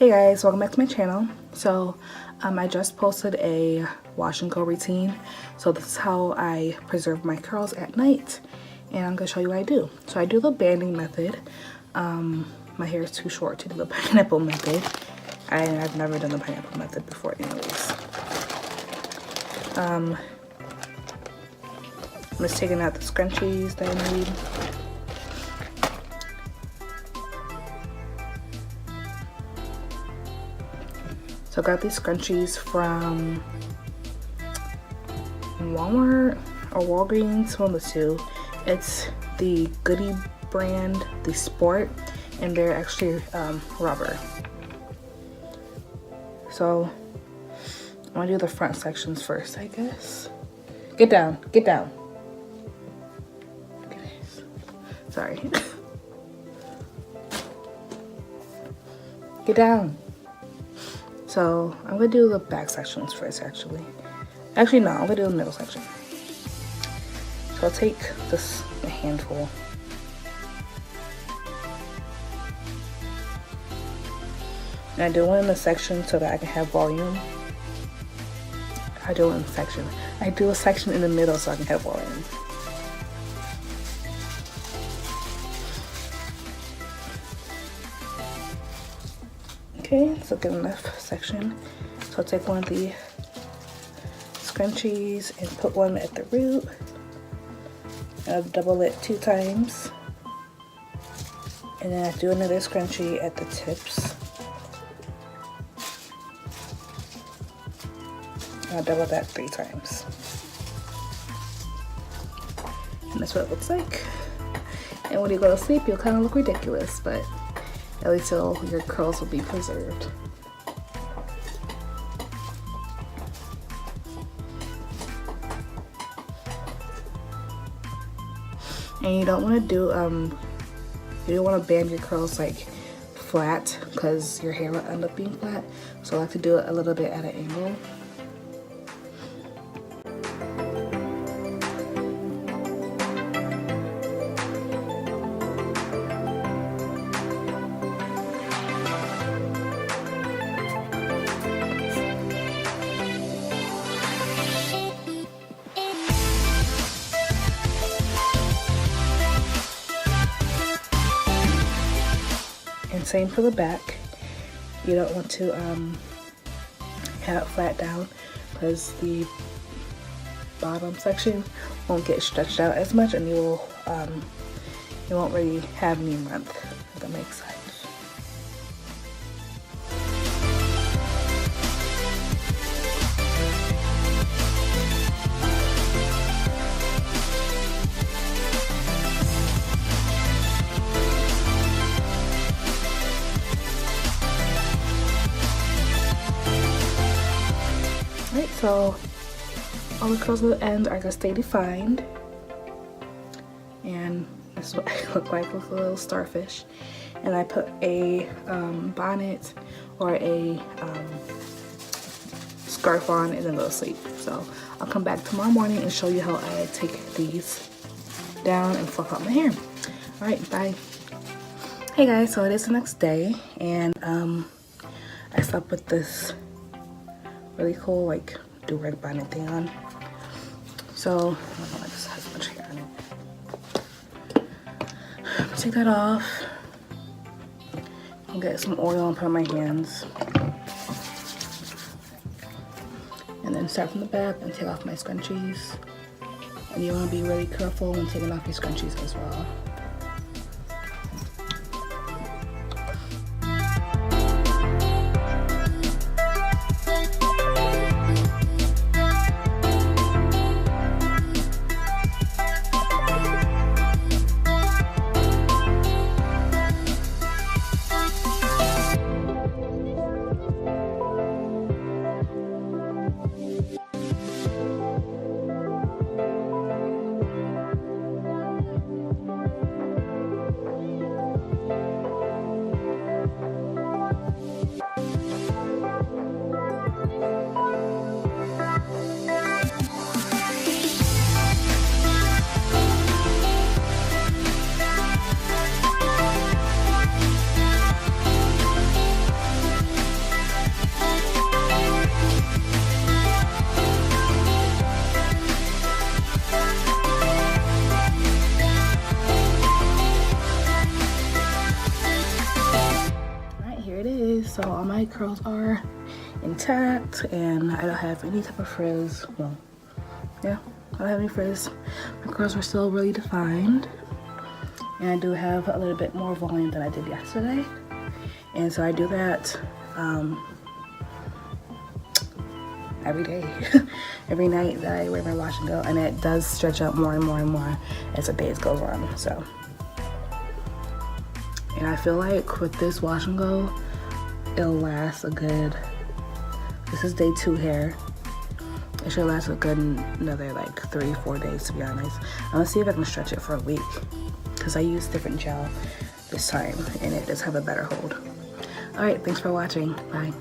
Hey guys, welcome back to my channel. So I just posted a wash and go routine. So this is how I preserve my curls at night, and I'm gonna show you what I do. So I do the banding method. My hair is too short to do the pineapple method. I've never done the pineapple method before anyways. I'm just taking out the scrunchies that I need. So I got these scrunchies from Walmart or Walgreens, one of the two. It's the Goody brand, the Sport, and they're actually rubber. So I'm gonna do the front sections first, I guess. Get down, get down. Okay. Sorry. Get down. So I'm gonna do the back sections first, actually. Actually, no, I'm gonna do the middle section. So I'll take this a handful. And I do one in the section so that I can have volume. I do it in section. I do a section in the middle so I can have volume. Okay, so get enough section. So I'll take one of the scrunchies and put one at the root. I'll double it 2 times. And then I do another scrunchie at the tips. I'll double that 3 times. And that's what it looks like. And when you go to sleep, you'll kind of look ridiculous, but at least your curls will be preserved. And you don't want to do, you don't want to band your curls like flat because your hair will end up being flat. So I like to do it a little bit at an angle. And same for the back. You don't want to have it flat down because the bottom section won't get stretched out as much, and you won't really have any length, if that makes sense. Right, so all the curls at the end are gonna stay defined, and this is what I look like with a little starfish. And I put a bonnet or a scarf on and then go to sleep. So I'll come back tomorrow morning and show you how I take these down and fluff out my hair. All right, bye. Hey guys, so it is the next day, and I slept with this really cool like do-rag bonnet thing on. So I don't know, I just have so much hair on it. I'm gonna take that off. I'll get some oil and put on my hands. And then start from the back and take off my scrunchies. And you want to be really careful when taking off your scrunchies as well. curls are intact and I don't have any type of frizz. Well, yeah, I don't have any frizz. My curls are still really defined. And I do have a little bit more volume than I did yesterday. And so I do that every day, every night that I wear my wash and go. And it does stretch out more and more and more as the days goes on, so. And I feel like with this wash and go, it'll last a good, this is day 2 hair. It should last a good another like 3-4 days, to be honest. I'm gonna see if I can stretch it for a week because I use different gel this time and it does have a better hold. All right, thanks for watching. Bye.